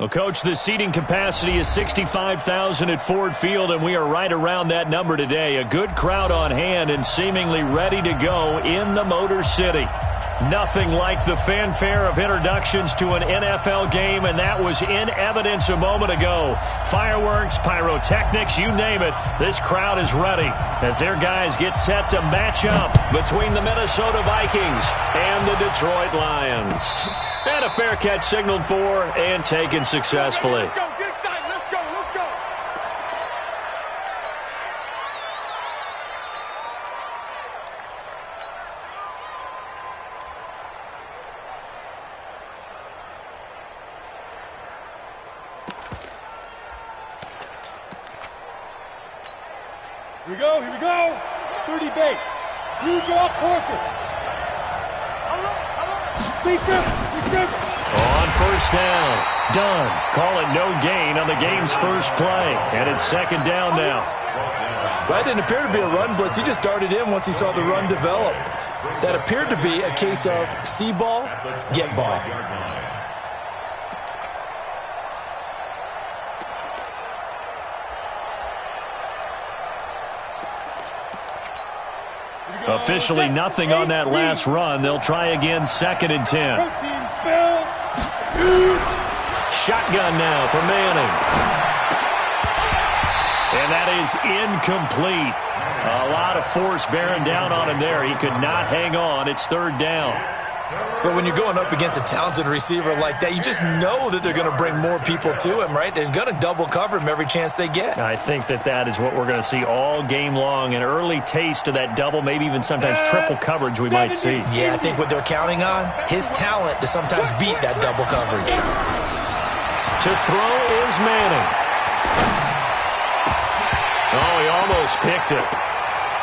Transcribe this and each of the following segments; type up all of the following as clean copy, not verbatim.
Well, Coach, the seating capacity is 65,000 at Ford Field, and we are right around that number today. A good crowd on hand and seemingly ready to go in the Motor City. Nothing like the fanfare of introductions to an NFL game, and that was in evidence a moment ago. Fireworks, pyrotechnics, you name it. This crowd is ready as their guys get set to match up between the Minnesota Vikings and the Detroit Lions. And a fair catch signaled for and taken successfully. Let's go, get inside, let's go, let's go. Here we go, here we go. 30 base. Huge off Corker. On first down. Done. Call it no gain on the game's first play. And it's second down now. Well, that didn't appear to be a run blitz. He just darted in once he saw the run develop. That appeared to be a case of see ball, get ball. Officially nothing on that last run. They'll try again, 2nd and 10. Shotgun now for Manning. And that is incomplete. A lot of force bearing down on him there. He could not hang on. It's 3rd down. But when you're going up against a talented receiver like that, you just know that they're going to bring more people to him, right? They're going to double cover him every chance they get. I think that is what we're going to see all game long. An early taste of that double, maybe even sometimes triple coverage we might see. Yeah, I think what they're counting on, his talent to sometimes beat that double coverage. To throw is Manning. Oh, he almost picked it.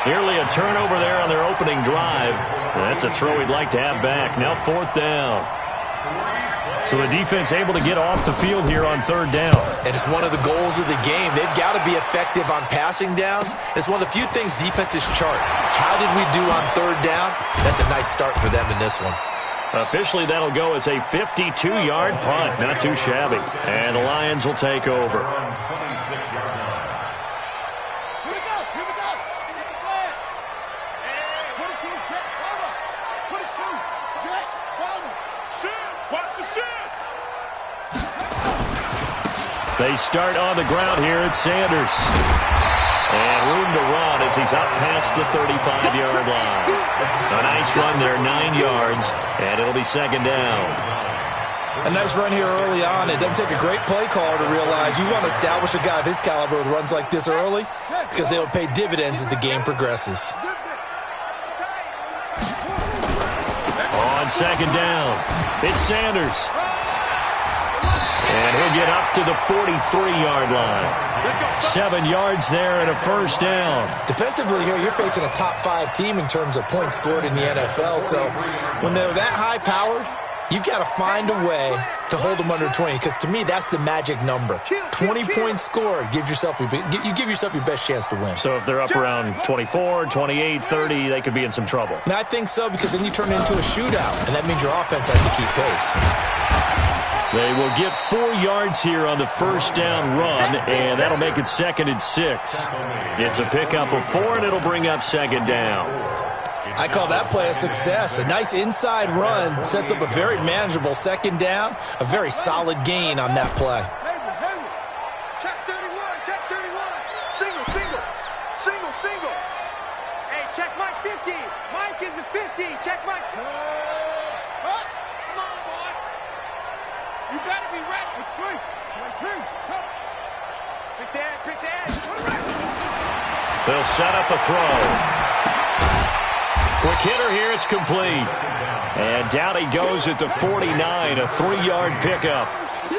Nearly a turnover there on their opening drive. That's a throw he'd like to have back. Now 4th down. So the defense able to get off the field here on 3rd down. And it's one of the goals of the game. They've got to be effective on passing downs. It's one of the few things defenses chart. How did we do on 3rd down? That's a nice start for them in this one. Officially, that'll go as a 52-yard punt. Not too shabby. And the Lions will take over. They start on the ground here at Sanders. And room to run as he's up past the 35-yard line. A nice run there, 9 yards, and it'll be 2nd down. A nice run here early on. It doesn't take a great play caller to realize you want to establish a guy of his caliber with runs like this early because they'll pay dividends as the game progresses. On 2nd down, it's Sanders. And he'll get up to the 43-yard line. 7 yards there and a 1st down. Defensively here, you're facing a top 5 team in terms of points scored in the NFL. So when they're that high-powered, you've got to find a way to hold them under 20. Because to me, that's the magic number. 20 points scored, you give yourself your best chance to win. So if they're up around 24, 28, 30, they could be in some trouble. And I think so, because then you turn it into a shootout, and that means your offense has to keep pace. They will get 4 yards here on the 1st down run, and that'll make it 2nd and 6. It's a pickup of 4, and it'll bring up 2nd down. I call that play a success. A nice inside run sets up a very manageable 2nd down, a very solid gain on that play. Check 31, check 31. Single. Hey, check Mike 50. Mike is a 50. Check Mike. Come on, boy. You better be ready. It's free. Pick that. They'll set up a throw. Quick hitter here, it's complete. And down he goes at the 49, a 3-yard pickup.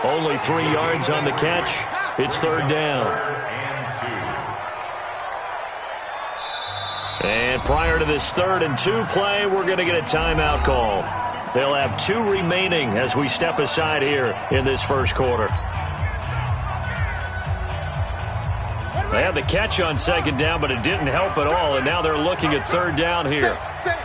Only 3 yards on the catch. It's 3rd down. And prior to this 3rd and 2 play, we're going to get a timeout call. They'll have 2 remaining as we step aside here in this first quarter. They had the catch on 2nd down, but it didn't help at all, and now they're looking at 3rd down here. Slam.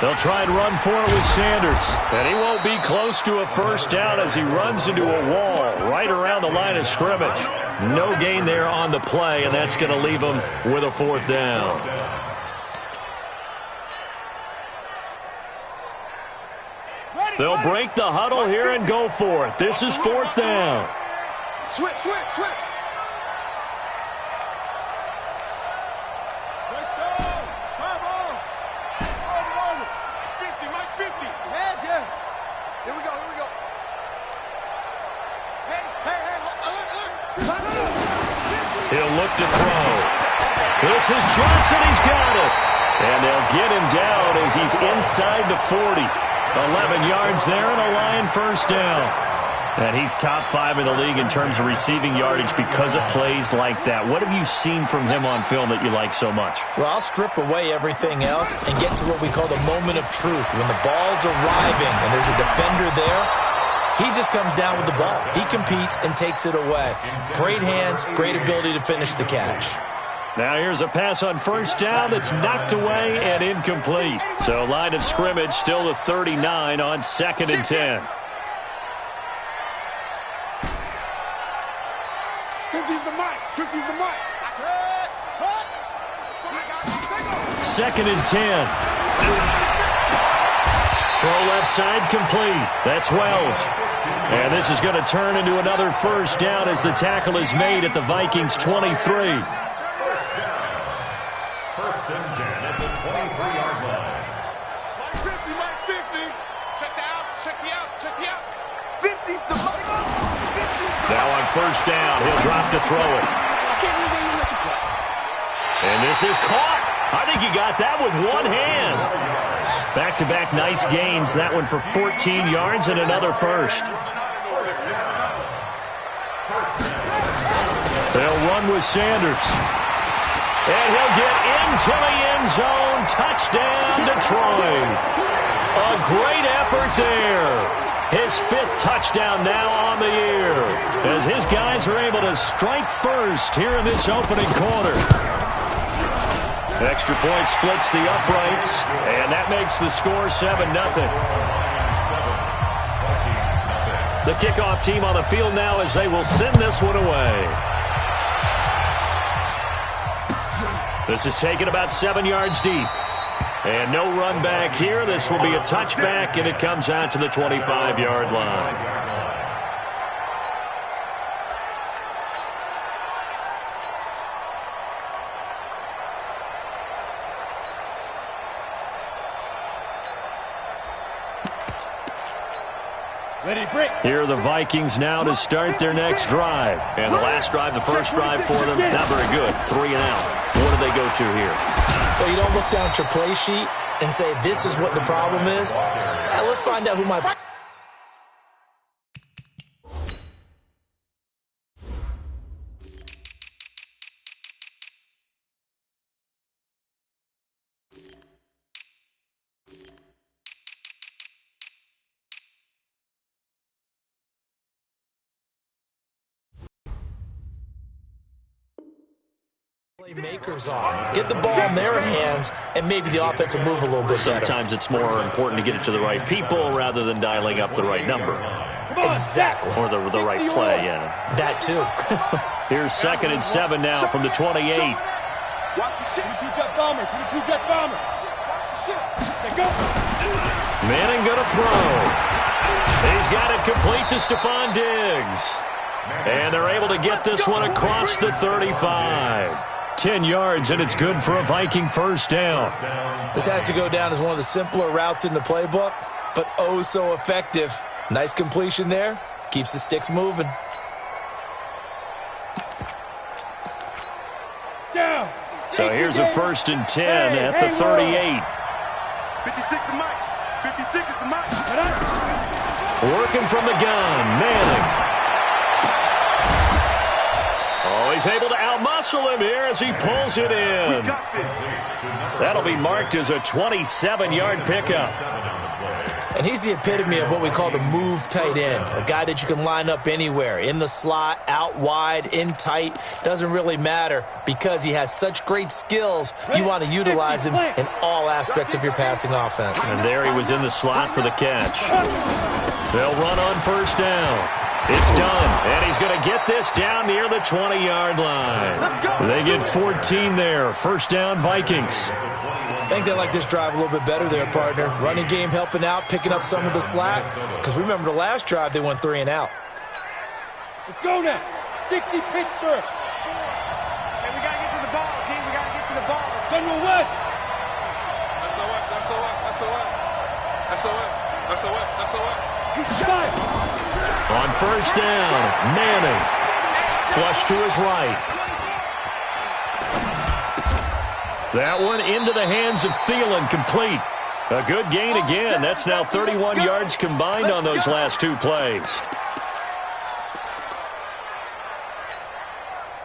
They'll try and run for it with Sanders. And he won't be close to a first down as he runs into a wall right around the line of scrimmage. No gain there on the play, and that's going to leave him with a fourth down. They'll break the huddle here and go for it. This is fourth down. Switch. He'll look to throw. This is Johnson. He's got it. And they'll get him down as he's inside the 40. 11 yards there and a Lion first down. And he's top 5 in the league in terms of receiving yardage because of plays like that. What have you seen from him on film that you like so much? Well, I'll strip away everything else and get to what we call the moment of truth. When the ball's arriving and there's a defender there, he just comes down with the ball. He competes and takes it away. Great hands, great ability to finish the catch. Now here's a pass on first down that's knocked away and incomplete. So line of scrimmage still the 39 on 2nd and 10. 50's the mic. 50's the mic. 2nd and 10. Throw left side complete. That's Wells. And this is going to turn into another first down as the tackle is made at the Vikings 23. First and 10 at the 23-yard line. 50, Mike 50. Check the out. 50's the mic. Now on first down, he'll drop to throw it. And this is caught. I think he got that with one hand. Back-to-back nice gains. That one for 14 yards and another first. They'll run with Sanders. And he'll get into the end zone. Touchdown, Detroit. A great effort there. His 5th touchdown now on the year as his guys are able to strike first here in this opening quarter. Extra point splits the uprights, and that makes the score 7-0. The kickoff team on the field now as they will send this one away. This is taken about 7 yards deep. And no run back here. This will be a touchback, and it comes out to the 25-yard line. Ready, break. Here are the Vikings now to start their next drive. And the last drive, the first drive for them, not very good. 3 and out. What do they go to here? Well, you don't look down at your play sheet and say, this is what the problem is. Let's find out who my... playmakers are. Get the ball in their hands, and maybe the offense will move a little bit better. Sometimes it's more important to get it to the right people rather than dialing up the right number. Exactly. Or the right play, yeah. That too. Here's 2nd and 7 now from the 28. Watch the shit. 22 jet bomber. 22 jet bomber. Watch the shit. Say go. Manning going to throw. He's got it complete to Stephon Diggs. And they're able to get this one across the 35. 10 yards, and it's good for a Viking first down. This has to go down as one of the simpler routes in the playbook, but oh so effective. Nice completion there. Keeps the sticks moving. Down. So here's a 1st and 10 at the 38. 56 is Mike. 56 is the Mike. Working from the gun, Manning. Oh, he's able to outmuscle him here as he pulls it in. That'll be marked as a 27-yard pickup. And he's the epitome of what we call the move tight end, a guy that you can line up anywhere, in the slot, out wide, in tight. Doesn't really matter because he has such great skills. You want to utilize him in all aspects of your passing offense. And there he was in the slot for the catch. They'll run on first down. It's done, and he's going to get this down near the 20-yard line. They get 14 there. First down, Vikings. I think they like this drive a little bit better there, partner. Running game helping out, picking up some of the slack. Because remember the last drive, they went 3 and out. Let's go now. 60 Pittsburgh. Hey, we got to get to the ball, team. We got to get to the ball. Let's go to the West. SOS. He's fired. On first down, Manning. Flush to his right. That one into the hands of Thielen, complete. A good gain again. That's now 31 yards combined on those last 2 plays.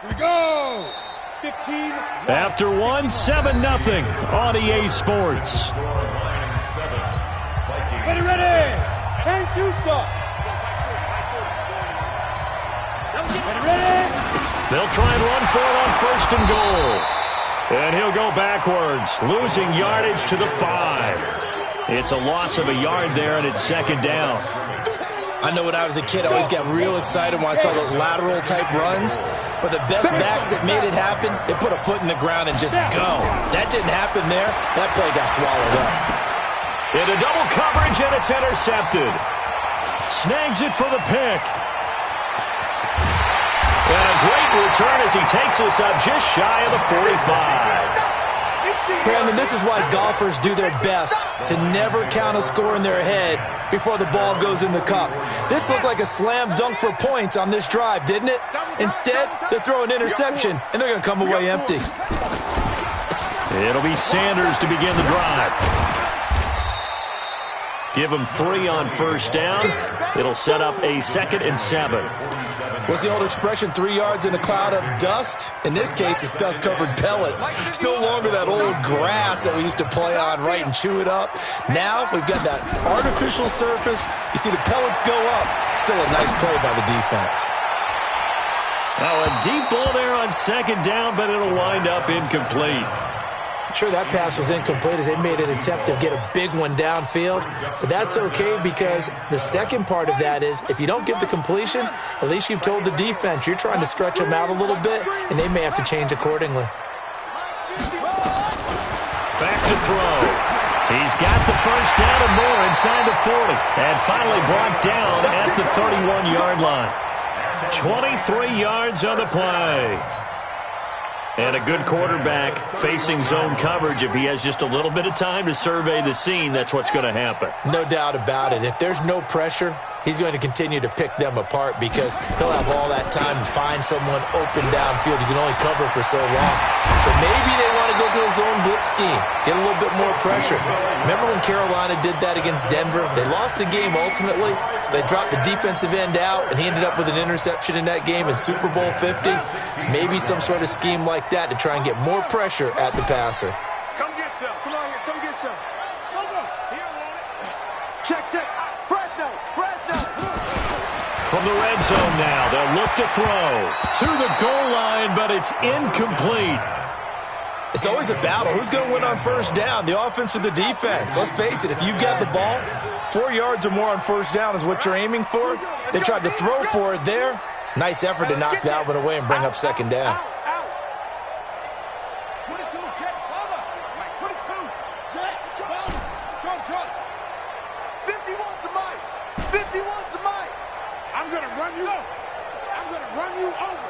Here we go. 15. After 1, 7-0 on EA Sports. Ready. And Tucson. Ready. They'll try and run for it on first and goal. And he'll go backwards, losing yardage to the 5. It's a loss of a yard there, and it's second down. I know when I was a kid, I always got real excited when I saw those lateral-type runs. But the best backs that made it happen, they put a foot in the ground and just go. That didn't happen there. That play got swallowed up. Into double coverage, and it's intercepted. Snags it for the pick. And a great return as he takes us up just shy of the 45. Brandon, this is why golfers do their best to never count a score in their head before the ball goes in the cup. This looked like a slam dunk for points on this drive, didn't it? Instead, they throw an interception, and they're going to come away empty. It'll be Sanders to begin the drive. Give him 3 on first down. It'll set up a 2nd and 7. What's the old expression, 3 yards in a cloud of dust? In this case, it's dust-covered pellets. It's no longer that old grass that we used to play on, right, and chew it up. Now we've got that artificial surface. You see the pellets go up. Still a nice play by the defense. Oh, a deep ball there on second down, but it'll wind up incomplete. Sure, that pass was incomplete as they made an attempt to get a big one downfield, but that's okay because the second part of that is if you don't get the completion, at least you've told the defense you're trying to stretch them out a little bit, and they may have to change accordingly. Back to throw. He's got the first down and more inside the 40, and finally brought down at the 31-yard line. 23 yards on the play. And a good quarterback facing zone coverage. If he has just a little bit of time to survey the scene, that's what's going to happen. No doubt about it. If there's no pressure, he's going to continue to pick them apart because he'll have all that time to find someone open downfield. You can only cover for so long. So maybe they want to go to a zone blitz scheme, get a little bit more pressure. Remember when Carolina did that against Denver? They lost the game ultimately. They dropped the defensive end out, and he ended up with an interception in that game in Super Bowl 50. Maybe some sort of scheme like that to try and get more pressure at the passer. Come get some. Come on here. Come get some. Here, check. Fresno. From the red zone now, they'll look to throw to the goal line, but it's incomplete. It's always a battle. Who's going to win on first down, the offense or the defense? Let's face it, if you've got the ball, 4 yards or more on first down is what you're aiming for. They tried to throw for it there. Nice effort to knock that one away and bring up second down. 22, check, cover. 22, check, cover. Trump. 51's the mic. 51's the mic. I'm going to run you over.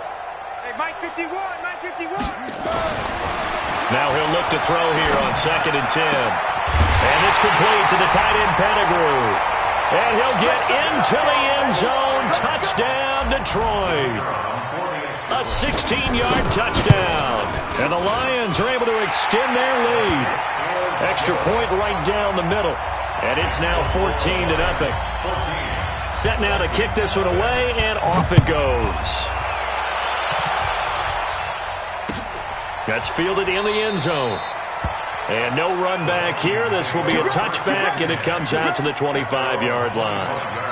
Hey, Mike 51. Now he'll look to throw here on 2nd and 10. And it's complete to the tight end Pettigrew. And he'll get into the end zone. Touchdown, Detroit. A 16-yard touchdown. And the Lions are able to extend their lead. Extra point right down the middle. And it's now 14-0. Set now to kick this one away, and off it goes. That's fielded in the end zone. And no run back here. This will be a touchback, and it comes out to the 25-yard line.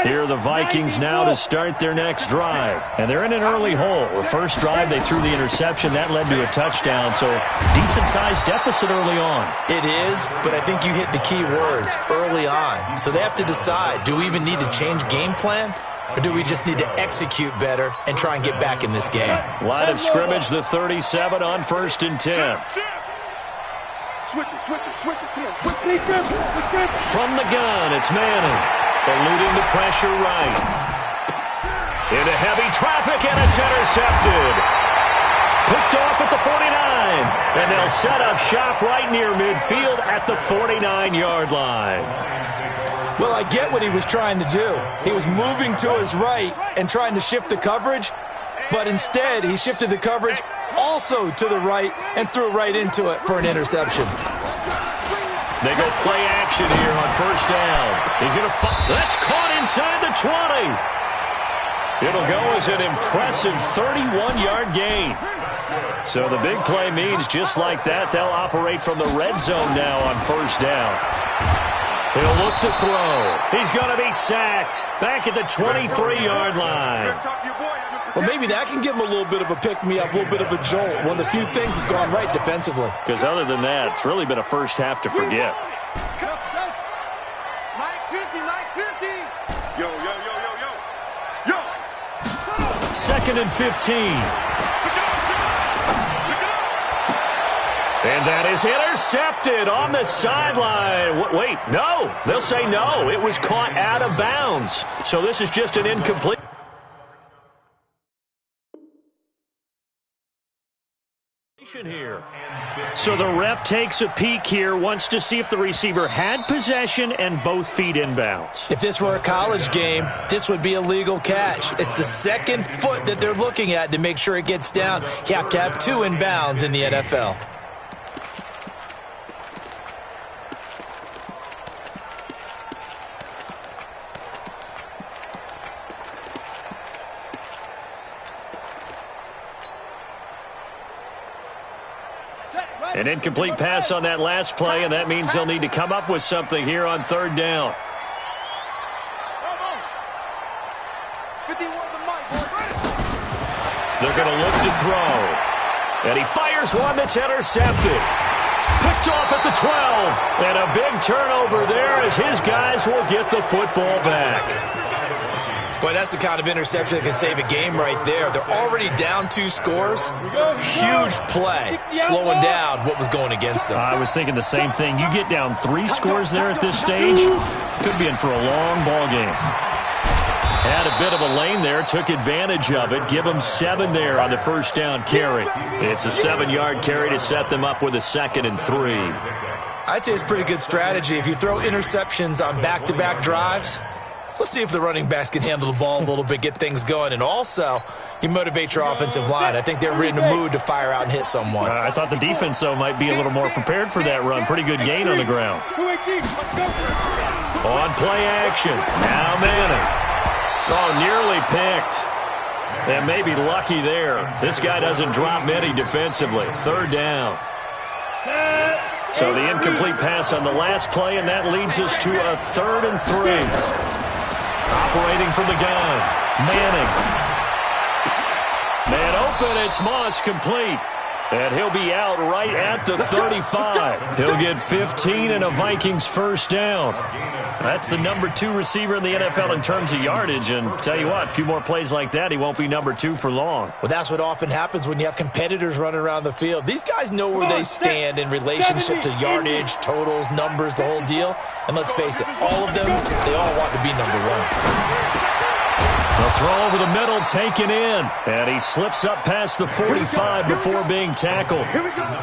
Here are the Vikings now to start their next drive. And they're in an early hole. The first drive, they threw the interception. That led to a touchdown, so decent-sized deficit early on. It is, but I think you hit the key words, early on. So they have to decide, do we even need to change game plan? Or do we just need to execute better and try and get back in this game? Line of scrimmage, the 37 on 1st and 10. Switch it. Come on, switch it. From the gun, it's Manning. Eluding the pressure right. Into heavy traffic, and it's intercepted. Picked off at the 49. And they'll set up shop right near midfield at the 49-yard line. Well, I get what he was trying to do. He was moving to his right and trying to shift the coverage, but instead he shifted the coverage also to the right and threw right into it for an interception. They go play action here on 1st down. He's going to that's caught inside the 20. It'll go as an impressive 31-yard gain. So the big play means just like that, they'll operate from the red zone now on 1st down. He'll look to throw. He's going to be sacked back at the 23-yard line. Well, maybe that can give him a little bit of a pick-me-up, a little bit of a jolt. One of the few things has gone right defensively. Because other than that, it's really been a first half to forget. Yo. 2nd and 15. And that is intercepted on the sideline. Wait, no. They'll say no. It was caught out of bounds. So this is just an incomplete. Here. So the ref takes a peek here, wants to see if the receiver had possession and both feet inbounds. If this were a college game, this would be a legal catch. It's the second foot that they're looking at to make sure it gets down. You have to have 2 inbounds in the NFL. An incomplete pass on that last play, and that means they'll need to come up with something here on 3rd down. They're going to look to throw. And he fires one that's intercepted. Picked off at the 12. And a big turnover there as his guys will get the football back. Boy, that's the kind of interception that can save a game right there. They're already down 2 scores. Huge play, slowing down what was going against them. I was thinking the same thing. You get down 3 scores there at this stage, could be in for a long ball game. Had a bit of a lane there, took advantage of it. Give them 7 there on the 1st down carry. It's a 7-yard carry to set them up with a 2nd and 3. I'd say it's pretty good strategy. If you throw interceptions on back-to-back drives, let's see if the running backs can handle the ball a little bit, get things going, and also you motivate your offensive line. I think they're in the mood to fire out and hit someone. I thought the defense, though, might be a little more prepared for that run. Pretty good gain on the ground. On play action. Now Manning. Oh, nearly picked. And maybe lucky there. This guy doesn't drop many defensively. 3rd down. So the incomplete pass on the last play, and that leads us to a 3rd and 3. Operating from the gun. Manning. Man open, it's Moss, complete. And he'll be out right at the 35. He'll get 15 and a Vikings 1st down. That's the number 2 receiver in the NFL in terms of yardage. And tell you what, a few more plays like that, he won't be number 2 for long. Well, that's what often happens when you have competitors running around the field. These guys know where they stand in relationship to yardage, totals, numbers, the whole deal. And let's face it, all of them, they all want to be number 1. The throw over the middle, taken in. And he slips up past the 45 before being tackled.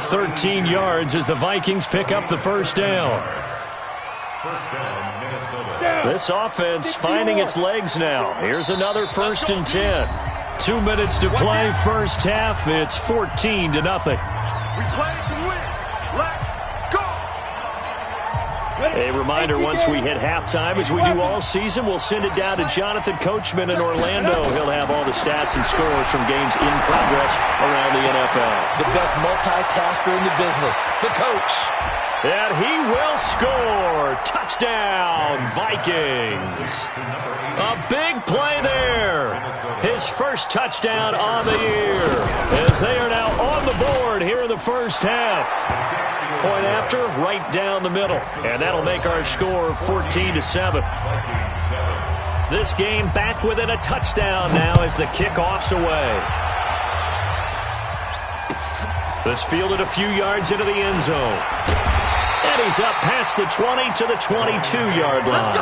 13 yards as the Vikings pick up the 1st down. This offense finding its legs now. Here's another 1st and 10. 2 minutes to play, 1st half. It's 14-0. A reminder, once we hit halftime, as we do all season, we'll send it down to Jonathan Coachman in Orlando. He'll have all the stats and scores from games in progress around the NFL. The best multitasker in the business, the coach. And he will score. Touchdown, Vikings. A big play there. His first touchdown on the year, as they are now on the board here in the first half. Point after, right down the middle. And that'll make our score 14-7. This game back within a touchdown now as the kickoff's away. This fielded a few yards into the end zone. And he's up past the 20 to the 22-yard line.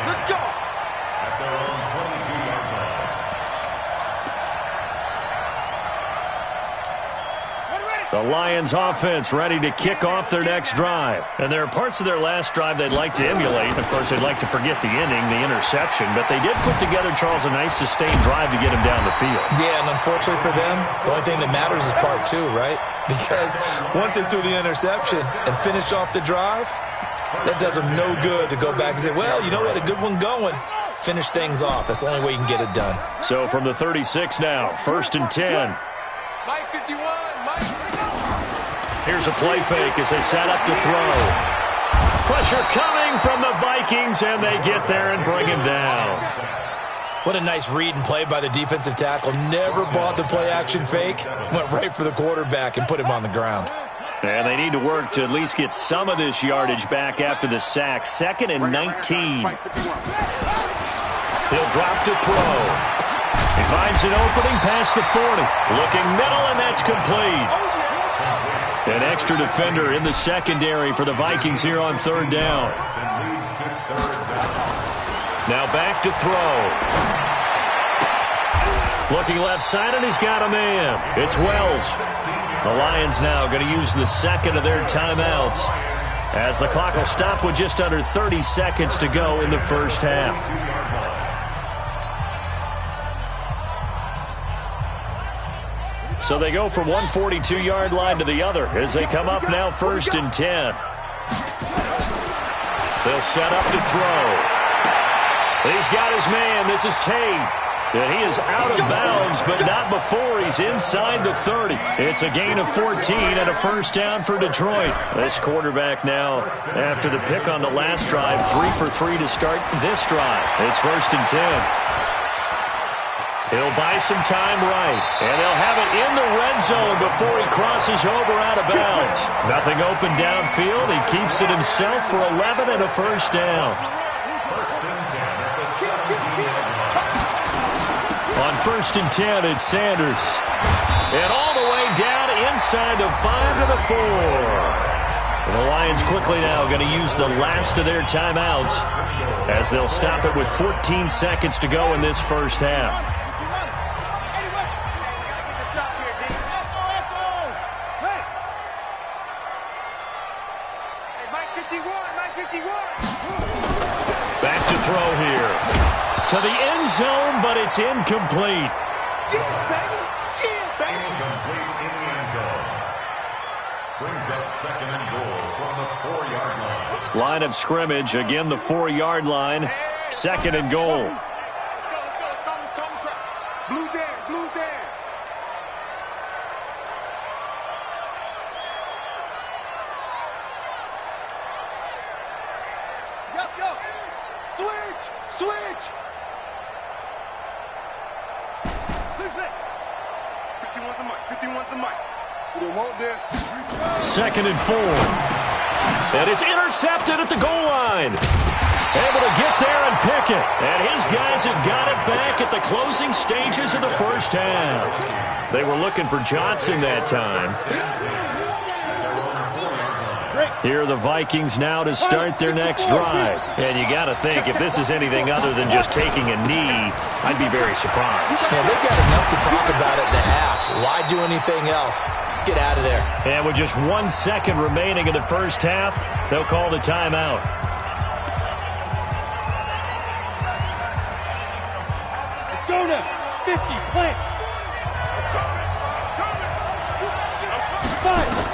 Let's go. At their own 22-yard line. The Lions offense ready to kick off their next drive. And there are parts of their last drive they'd like to emulate. Of course, they'd like to forget the inning, the interception. But they did put together, Charles, a nice sustained drive to get him down the field. Yeah, and unfortunately for them, the only thing that matters is part two, right? Because once they threw the interception and finished off the drive, that does them no good to go back and say, well, you know, we had a good one going. Finish things off. That's the only way you can get it done. So from the 36 now, 1st and 10. Mike 51, Mike. Here's a play fake as they set up to throw. Pressure coming from the Vikings, and they get there and bring him down. What a nice read and play by the defensive tackle. Never bought the play-action fake. Went right for the quarterback and put him on the ground. And they need to work to at least get some of this yardage back after the sack. 2nd and 19. He'll drop to throw. He finds an opening past the 40. Looking middle, and that's complete. An extra defender in the secondary for the Vikings here on 3rd down. Now back to throw. Looking left side, and he's got a man. It's Wells. The Lions now going to use the 2nd of their timeouts, as the clock will stop with just under 30 seconds to go in the first half. So they go from one 42-yard line to the other as they come up now 1st and 10. They'll set up to throw. He's got his man. This is Tate. And he is out of bounds, but not before he's inside the 30. It's a gain of 14 and a first down for Detroit. This quarterback now, after the pick on the last drive, 3 for 3 to start this drive. It's 1st and 10. He'll buy some time right, and they'll have it in the red zone before he crosses over out of bounds. Nothing open downfield. He keeps it himself for 11 and a first down. On 1st and 10, it's Sanders. And all the way down inside the 5 to the 4. And the Lions quickly now going to use the last of their timeouts as they'll stop it with 14 seconds to go in this first half. Back to throw here. To the end zone, but it's incomplete. Incomplete in the end zone. Brings up 2nd and goal from the 4-yard line. Line of scrimmage, again the 4-yard line. 2nd and goal. Let's go. Blue down, blue down. Yo. Switch. 51's the mic. We don't want this. 2nd and 4. And it's intercepted at the goal line. Able to get there and pick it. And his guys have got it back at the closing stages of the first half. They were looking for Johnson that time. Here are the Vikings now to start their next drive. And you got to think, if this is anything other than just taking a knee, I'd be very surprised. Yeah, they've got enough to talk about it in the half. Why do anything else? Just get out of there. And with just 1 second remaining in the first half, they'll call the timeout. Go now. 50, plant. 5.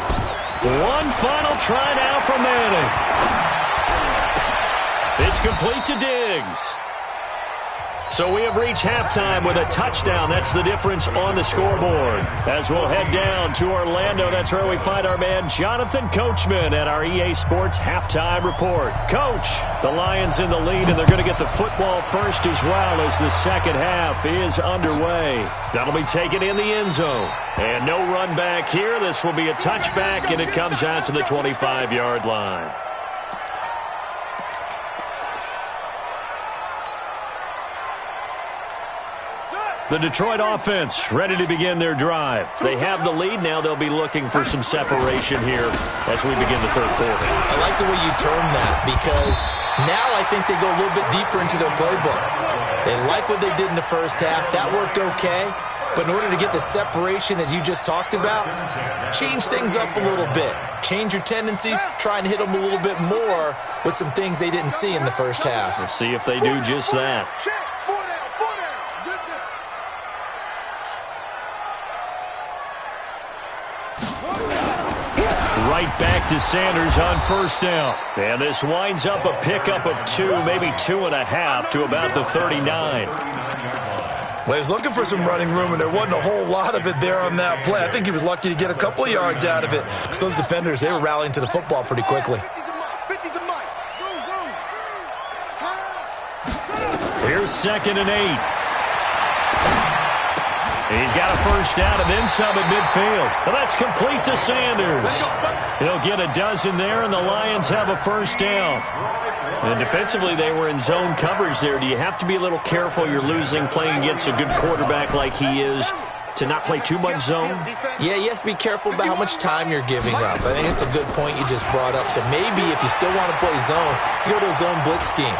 One final try now for Manning. It's complete to Diggs. So we have reached halftime with a touchdown. That's the difference on the scoreboard. As we'll head down to Orlando, that's where we find our man Jonathan Coachman at our EA Sports Halftime Report. Coach, the Lions in the lead, and they're going to get the football first as well as the second half is underway. That'll be taken in the end zone. And no run back here. This will be a touchback, and it comes out to the 25-yard line. The Detroit offense ready to begin their drive. They have the lead. Now they'll be looking for some separation here as we begin the third quarter. I like the way you term that because now I think they go a little bit deeper into their playbook. They like what they did in the first half. That worked okay. But in order to get the separation that you just talked about, change things up a little bit. Change your tendencies. Try and hit them a little bit more with some things they didn't see in the first half. We'll see if they do just that. Right back to Sanders on first down. And this winds up a pickup of 2, maybe 2.5 to about the 39. Well, he was looking for some running room, and there wasn't a whole lot of it there on that play. I think he was lucky to get a couple of yards out of it. Because those defenders, they were rallying to the football pretty quickly. Here's 2nd and 8. He's got a first down and then some at midfield. Well, that's complete to Sanders. He'll get a dozen there, and the Lions have a first down. And defensively, they were in zone coverage there. Do you have to be a little careful? You're losing playing against a good quarterback like he is to not play too much zone? Yeah, you have to be careful about how much time you're giving up. I think it's a good point you just brought up. So maybe if you still want to play zone, you go to a zone blitz scheme.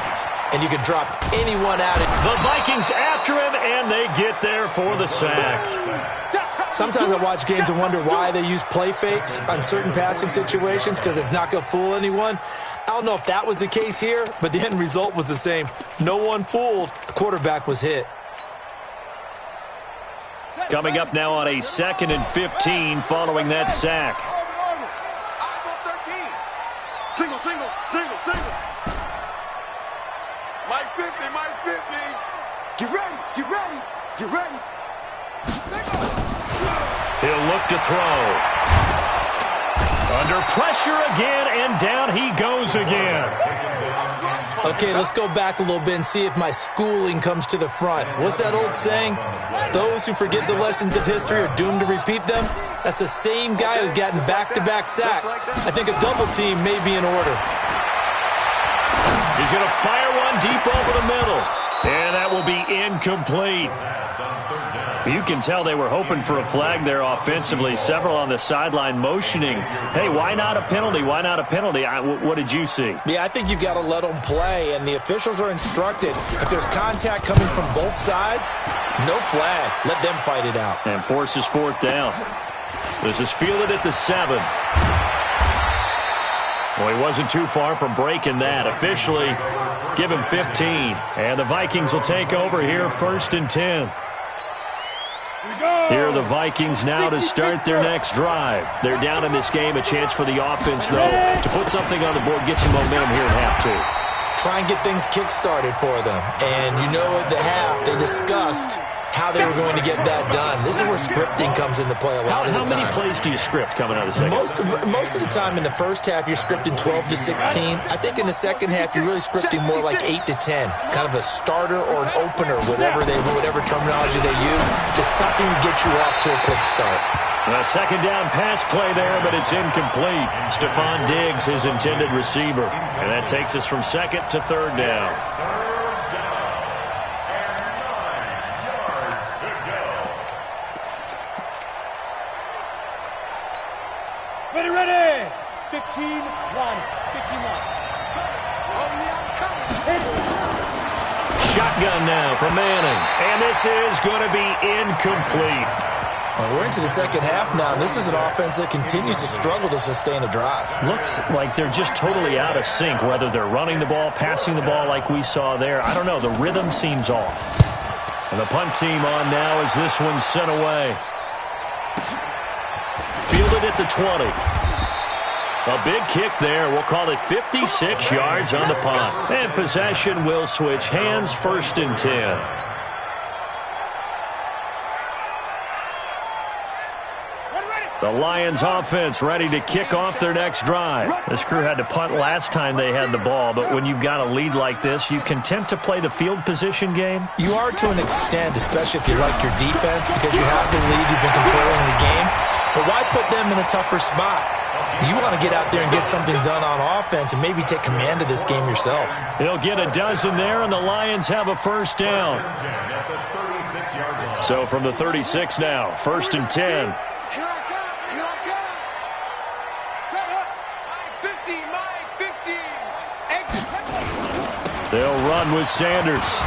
And you can drop anyone out. The Vikings after him, and they get there for the sack. Sometimes I watch games and wonder why they use play fakes on certain passing situations because it's not going to fool anyone. I don't know if that was the case here, but the end result was the same. No one fooled. The quarterback was hit. Coming up now on a 2nd and 15 following that sack. Single. Mike 50. Get ready. He'll look to throw. Under pressure again, and down he goes again. Okay, let's go back a little bit and see if my schooling comes to the front. What's that old saying? Those who forget the lessons of history are doomed to repeat them. That's the same guy who's gotten back-to-back sacks. I think a double team may be in order. He's going to fire one deep over the middle. And that will be incomplete. You can tell they were hoping for a flag there offensively. Several on the sideline motioning, hey, why not a penalty? Why not a penalty? What did you see? Yeah, I think you've got to let them play, and the officials are instructed. If there's contact coming from both sides, no flag. Let them fight it out. And forces 4th down. This is fielded at the 7. Well, he wasn't too far from breaking that. Officially, give him 15. And the Vikings will take over here 1st and 10. Here are the Vikings now to start their next drive. They're down in this game. A chance for the offense, though, to put something on the board, get some momentum here in half 2. Try and get things kick-started for them. And you know at the half, they discussed how they were going to get that done. This is where scripting comes into play a lot of the time. How many plays do you script coming out of the second? Most of the time in the first half, you're scripting 12 to 16. I think in the second half, you're really scripting more like 8 to 10. Kind of a starter or an opener, whatever terminology they use. Just something to get you off to a quick start. A second down pass play there, but it's incomplete. Stephon Diggs, his intended receiver. And that takes us from 2nd to 3rd down. Ready. 15-1. Shotgun now from Manning. And this is going to be incomplete. Well, we're into the second half now. This is an offense that continues to struggle to sustain a drive. Looks like they're just totally out of sync, whether they're running the ball, passing the ball like we saw there. I don't know. The rhythm seems off. And the punt team on now as this one's sent away. Fielded at the 20. A big kick there. We'll call it 56 yards on the punt. And possession will switch hands, 1st and 10. The Lions offense ready to kick off their next drive. This crew had to punt last time they had the ball, but when you've got a lead like this, you can tempt to play the field position game. You are to an extent, especially if you like your defense, because you have the lead, you've been controlling the game. But why put them in a tougher spot? You want to get out there and get something done on offense and maybe take command of this game yourself. They'll get a dozen there, and the Lions have a 1st down. So from the 36 now, 1st and 10. They'll run with Sanders.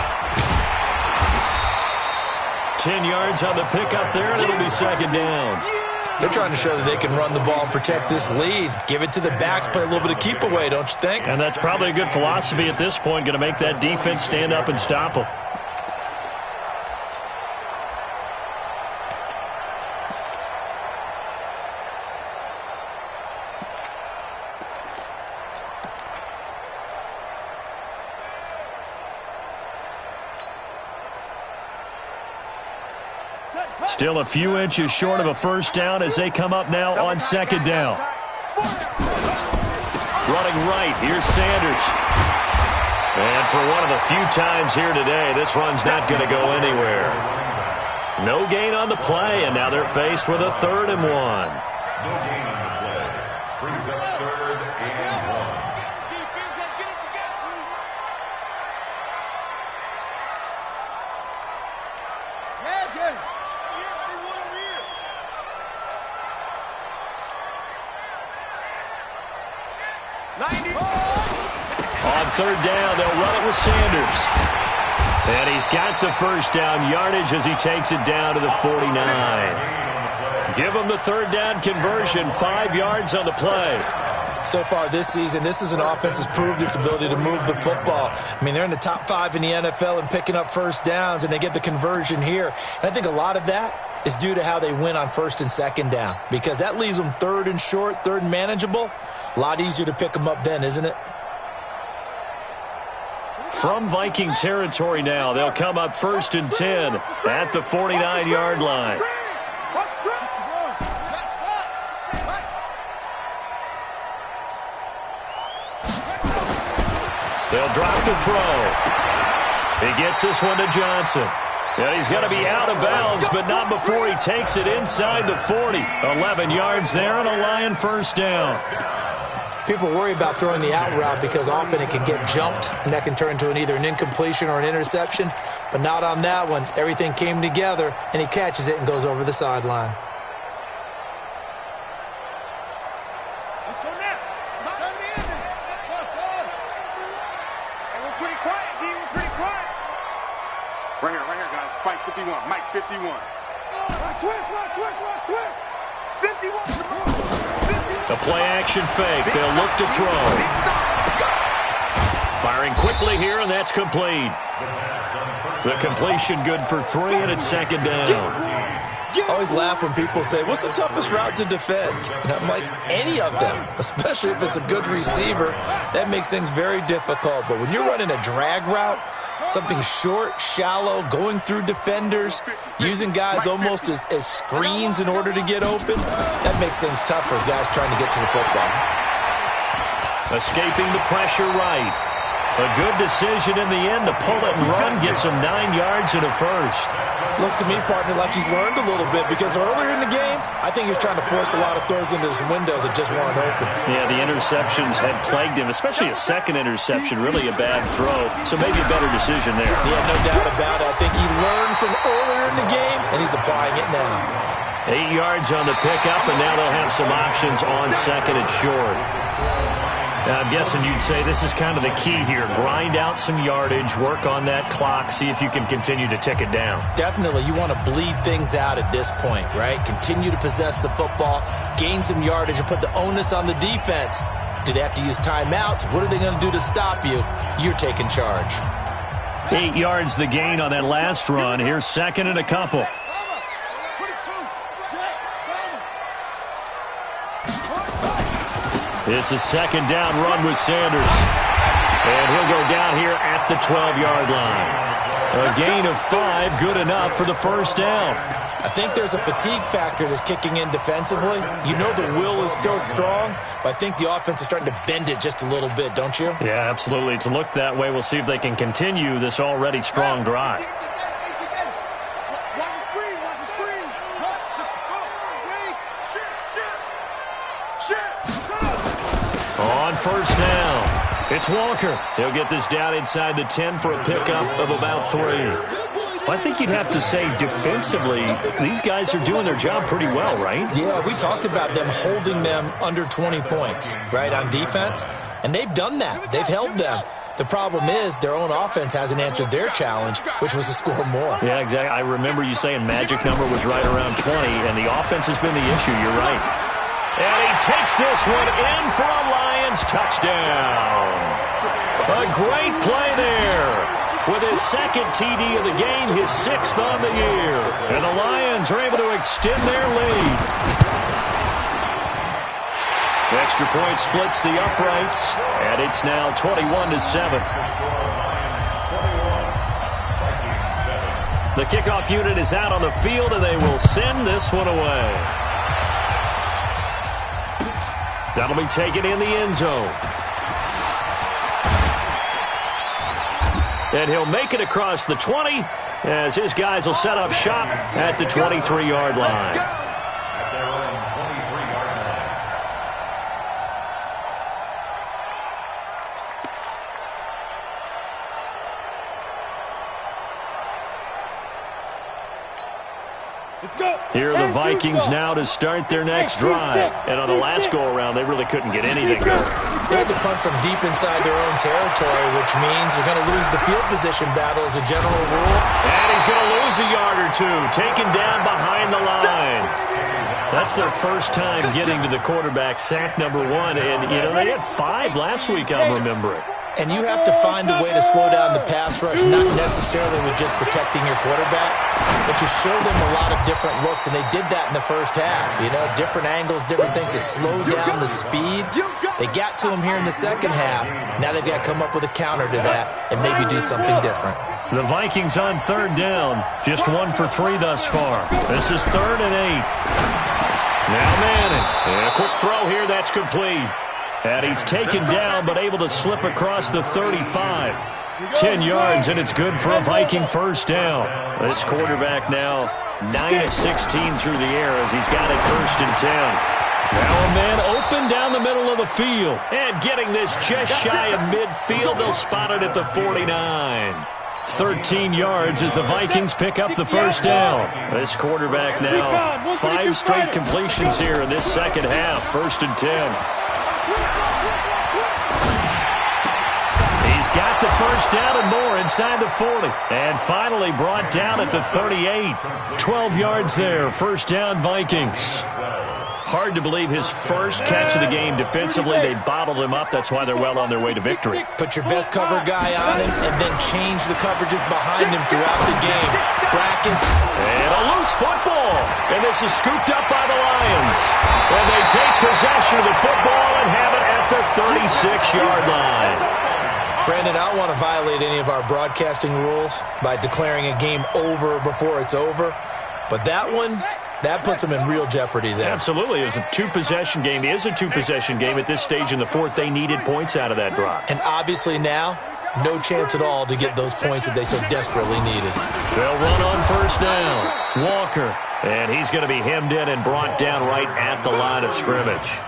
10 yards on the pickup there, and it'll be 2nd down. They're trying to show that they can run the ball and protect this lead. Give it to the backs, play a little bit of keep away, don't you think? And that's probably a good philosophy at this point, going to make that defense stand up and stop them. Still a few inches short of a 1st down as they come up now on 2nd down. Running right, here's Sanders. And for one of the few times here today, this run's not going to go anywhere. No gain on the play, and now they're faced with a 3rd and 1. No gain on the play. Brings up 3rd and 1. On 3rd down, they'll run it with Sanders. And he's got the 1st down yardage as he takes it down to the 49. Give him the 3rd down conversion, 5 yards on the play. So far this season, this is an offense that's proved its ability to move the football. I mean, they're in the top 5 in the NFL and picking up 1st downs, and they get the conversion here. And I think a lot of that is due to how they win on 1st and 2nd down, because that leaves them 3rd and short, 3rd and manageable. A lot easier to pick them up then, isn't it? From Viking territory now, they'll come up 1st and 10 at the 49-yard line. They'll drop the throw. He gets this one to Johnson. Yeah, he's going to be out of bounds, but not before he takes it inside the 40. 11 yards there and a Lion 1st down. People worry about throwing the out route because often it can get jumped, and that can turn into either an incompletion or an interception. But not on that one. Everything came together, and he catches it and goes over the sideline. Let's go now. We're pretty quiet, D. We're pretty quiet. Right here, guys. Fight 51. Mike 51. Switch. 51. The play-action fake. They'll look to throw. Firing quickly here, and that's complete. The completion good for 3, and it's 2nd down. I always laugh when people say, what's the toughest route to defend? And I'm like, any of them, especially if it's a good receiver. That makes things very difficult. But when you're running a drag route, something short, shallow, going through defenders, using guys almost as screens in order to get open, that makes things tough for guys trying to get to the football. Escaping the pressure right. A good decision in the end to pull it and run, gets him 9 yards and a 1st. Looks to me, partner, like he's learned a little bit, because earlier in the game, I think he was trying to force a lot of throws into some windows that just weren't open. Yeah, the interceptions had plagued him, especially a 2nd interception, really a bad throw. So maybe a better decision there. Yeah, no doubt about it. I think he learned from earlier in the game, and he's applying it now. 8 yards on the pickup, and now they'll have some options on 2nd and short. Now, I'm guessing you'd say this is kind of the key here. Grind out some yardage, work on that clock, see if you can continue to tick it down. Definitely. You want to bleed things out at this point, right? Continue to possess the football, gain some yardage, and put the onus on the defense. Do they have to use timeouts? What are they going to do to stop you? You're taking charge. 8 yards the gain on that last run. Here's 2nd and a couple. It's a second down run with Sanders. And he'll go down here at the 12-yard line. A gain of 5, good enough for the first down. I think there's a fatigue factor that's kicking in defensively. You know the will is still strong, but I think the offense is starting to bend it just a little bit, don't you? Yeah, absolutely. It's looked that way. We'll see if they can continue this already strong drive. On first down, it's Walker. He'll get this down inside the 10 for a pickup of about 3. I think you'd have to say defensively, these guys are doing their job pretty well, right? Yeah, we talked about them holding them under 20 points, right, on defense, and they've done that. They've held them. The problem is their own offense hasn't answered their challenge, which was to score more. Yeah, exactly. I remember you saying magic number was right around 20, and the offense has been the issue. You're right. And he takes this one in for a Lions touchdown. A great play there. With his second TD of the game, his 6th on the year. And the Lions are able to extend their lead. The extra point splits the uprights, and it's now 21-7. The kickoff unit is out on the field, and they will send this one away. That'll be taken in the end zone. And he'll make it across the 20 as his guys will set up shop at the 23-yard line. At their own 23-yard line. Let's go. Here are the Vikings now to start their next drive. And on the last go-around, they really couldn't get anything going. They had to punt from deep inside their own territory, which means they're going to lose the field position battle as a general rule. And he's going to lose a yard or two, taken down behind the line. That's their first time getting to the quarterback, sack number 1. And, you know, they had 5 last week, I'm remembering. And you have to find a way to slow down the pass rush, not necessarily with just protecting your quarterback, but you show them a lot of different looks, and they did that in the first half. You know, different angles, different things to slow down the speed. They got to him here in the second half. Now they've got to come up with a counter to that and maybe do something different. The Vikings on third down, just 1 for 3 thus far. This is 3rd and 8. Now Manning, and a quick throw here, that's complete. And he's taken down, but able to slip across the 35. 10 yards, and it's good for a Viking first down. This quarterback now 9 of 16 through the air as he's got it 1st and 10. Now a man open down the middle of the field. And getting this just shy of midfield, they'll spot it at the 49. 13 yards as the Vikings pick up the first down. This quarterback now 5 straight completions here in this second half, 1st and 10. He's got the first down and more inside the 40. And finally brought down at the 38. 12 yards there, first down Vikings. Hard to believe his first catch of the game defensively. They bottled him up. That's why they're well on their way to victory. Put your best cover guy on him and then change the coverages behind him throughout the game. Brackets. And a loose football. And this is scooped up by the Lions. And they take possession of the football and have it at the 36-yard line. Brandon, I don't want to violate any of our broadcasting rules by declaring a game over before it's over. But that one, that puts them in real jeopardy there. Absolutely. It was a 2-possession game. It is a 2-possession game at this stage in the 4th. They needed points out of that drive. And obviously now, no chance at all to get those points that they so desperately needed. They'll run on first down. Walker. And he's going to be hemmed in and brought down right at the line of scrimmage.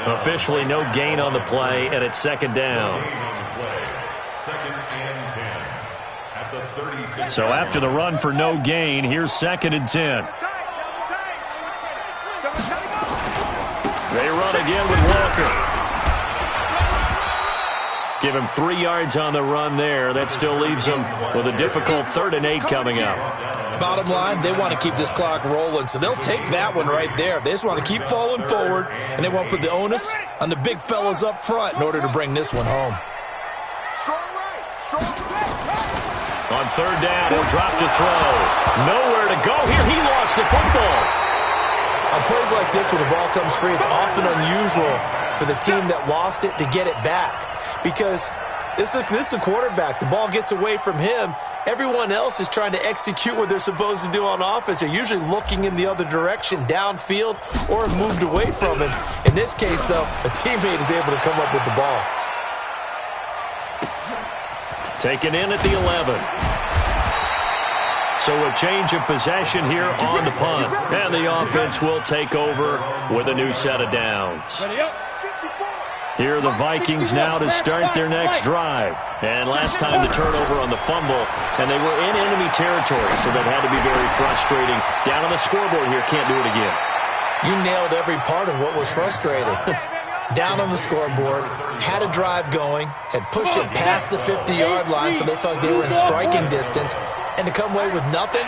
Officially no gain on the play, and it's 2nd down. So after the run for no gain, here's 2nd and 10. They run again with Walker. Give him 3 yards on the run there. That still leaves him with a difficult 3rd and 8 coming up. Bottom line, they want to keep this clock rolling, so they'll take that one right there. They just want to keep falling forward, and they won't put the onus on the big fellas up front in order to bring this one home. On 3rd down, he'll drop to throw. Nowhere to go here. He lost the football. On plays like this where the ball comes free, it's often unusual for the team that lost it to get it back because this is the quarterback. The ball gets away from him. Everyone else is trying to execute what they're supposed to do on offense. They're usually looking in the other direction, downfield, or have moved away from him. In this case, though, a teammate is able to come up with the ball. Taken in at the 11. So a change of possession here on the punt. And the offense will take over with a new set of downs. Here are the Vikings now to start their next drive. And last time the turnover on the fumble, and they were in enemy territory, so that had to be very frustrating. Down on the scoreboard here, can't do it again. You nailed every part of what was frustrating. Down on the scoreboard, had a drive going, had pushed it past the 50-yard line so they felt they were in striking distance, and to come away with nothing,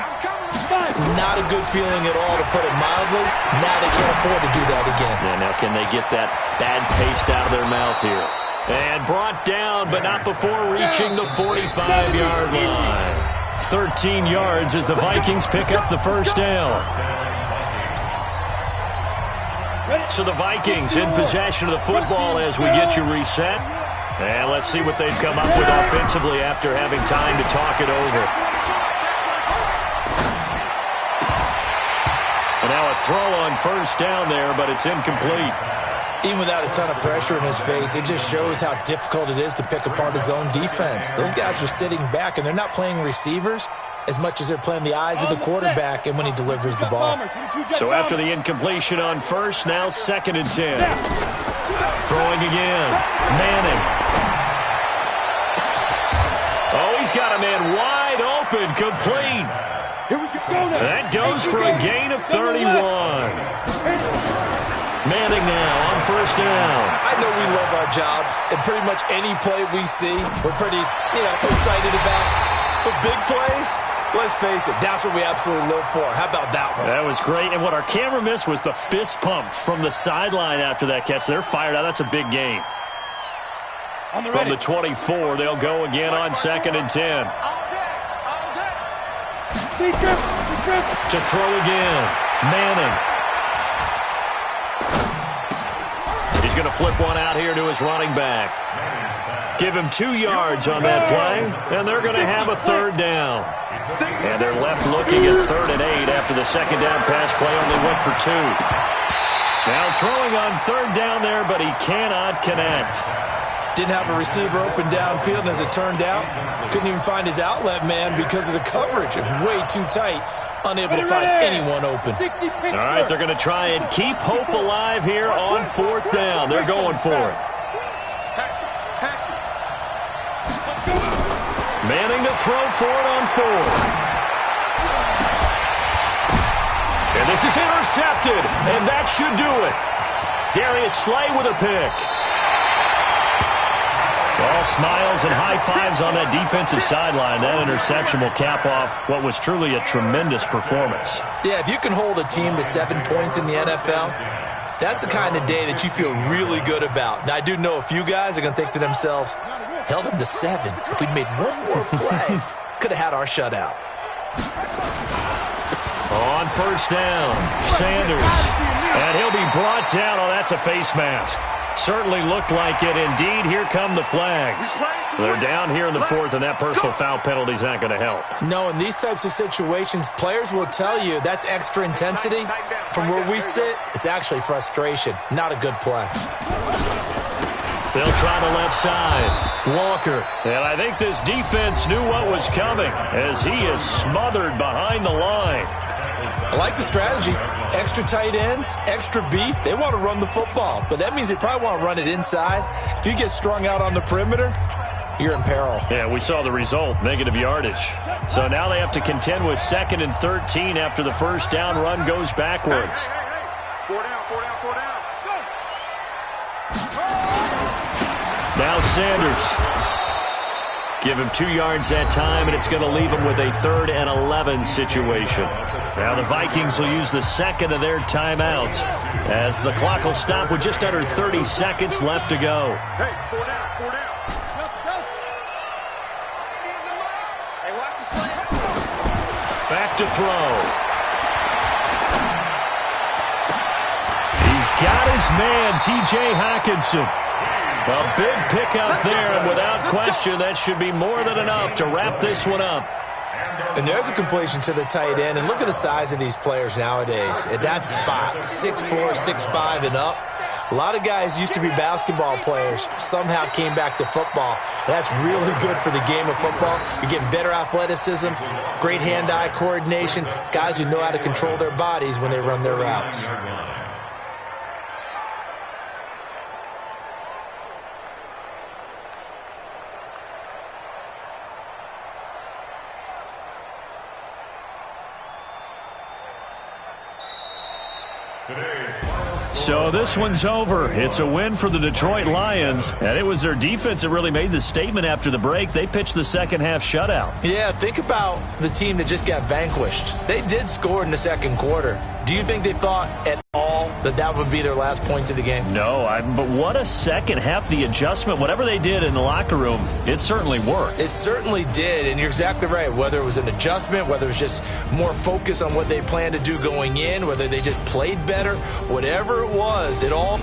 not a good feeling at all, to put it mildly. Now they can't afford to do that again. Yeah, now can they get that bad taste out of their mouth here? And brought down, but not before reaching the 45-yard line. 13 yards as the Vikings pick up the first down. So the Vikings in possession of the football as we get you reset. And let's see what they've come up with offensively after having time to talk it over. And now a throw on first down there, but it's incomplete. Even without a ton of pressure in his face, it just shows how difficult it is to pick apart his own defense. Those guys are sitting back, and they're not playing receivers as much as they're playing the eyes of the quarterback and when he delivers the ball. So after the incompletion on first, now 2nd and 10. Throwing again. Manning. Oh, he's got a man wide open, complete. That goes for a gain of 31. Manning now on first down. I know we love our jobs, and pretty much any play we see, we're pretty, excited about. But big plays, let's face it, that's what we absolutely live for. How about that one? That was great, and what our camera missed was the fist pump from the sideline after that catch. They're fired out. That's a big gain. From the 24, they'll go again on 2nd and 10. To throw again, Manning. He's going to flip one out here to his running back. Give him 2 yards on that play, and they're going to have a third down. And they're left looking at 3rd and 8 after the second down pass play only went for 2. Now throwing on 3rd down there, but he cannot connect. Didn't have a receiver open downfield, and as it turned out, couldn't even find his outlet man because of the coverage. It was way too tight, unable to find anyone open. All right, they're going to try and keep hope alive here on 4th down. They're going for it. Manning to throw for it on 4th. And this is intercepted, and that should do it. Darius Slay with a pick. All smiles and high fives on that defensive sideline. That interception will cap off what was truly a tremendous performance. Yeah, if you can hold a team to 7 points in the NFL, that's the kind of day that you feel really good about. Now, I do know a few guys are going to think to themselves, held them to 7. If we'd made one more play, could have had our shutout. On first down, Sanders. And he'll be brought down. Oh, that's a face mask. Certainly looked like it. Indeed, here come the flags. They're down here in the 4th, and that personal foul penalty is not going to help. No, in these types of situations, players will tell you that's extra intensity. From where we sit, it's actually frustration. Not a good play. They'll try the left side. Walker. And I think this defense knew what was coming as he is smothered behind the line. I like the strategy. Extra tight ends, extra beef. They want to run the football, but that means they probably want to run it inside. If you get strung out on the perimeter, you're in peril. Yeah, we saw the result, negative yardage. So now they have to contend with 2nd and 13 after the first down run goes backwards. 4 down, 4 down, 4 down. Now Sanders. Give him 2 yards that time, and it's going to leave him with a 3rd and 11 situation. Now the Vikings will use the second of their timeouts as the clock will stop with just under 30 seconds left to go. Hey, 4 down, 4 down. Hey, watch the slant. Back to throw. his man, T.J. Hockenson. A big pickup there, and without question, that should be more than enough to wrap this one up. And there's a completion to the tight end. And look at the size of these players nowadays. At that spot, 6'4", 6'5", and up. A lot of guys used to be basketball players, somehow came back to football. And that's really good for the game of football. You're getting better athleticism, great hand-eye coordination, guys who know how to control their bodies when they run their routes. So this one's over. It's a win for the Detroit Lions, and it was their defense that really made the statement after the break. They pitched the second-half shutout. Yeah, think about the team that just got vanquished. They did score in the second quarter. Do you think they thought at all that that would be their last points of the game? No, but what a second half. The adjustment, whatever they did in the locker room, it certainly worked. It certainly did, and you're exactly right. Whether it was an adjustment, whether it was just more focus on what they planned to do going in, whether they just played better, whatever it was, it all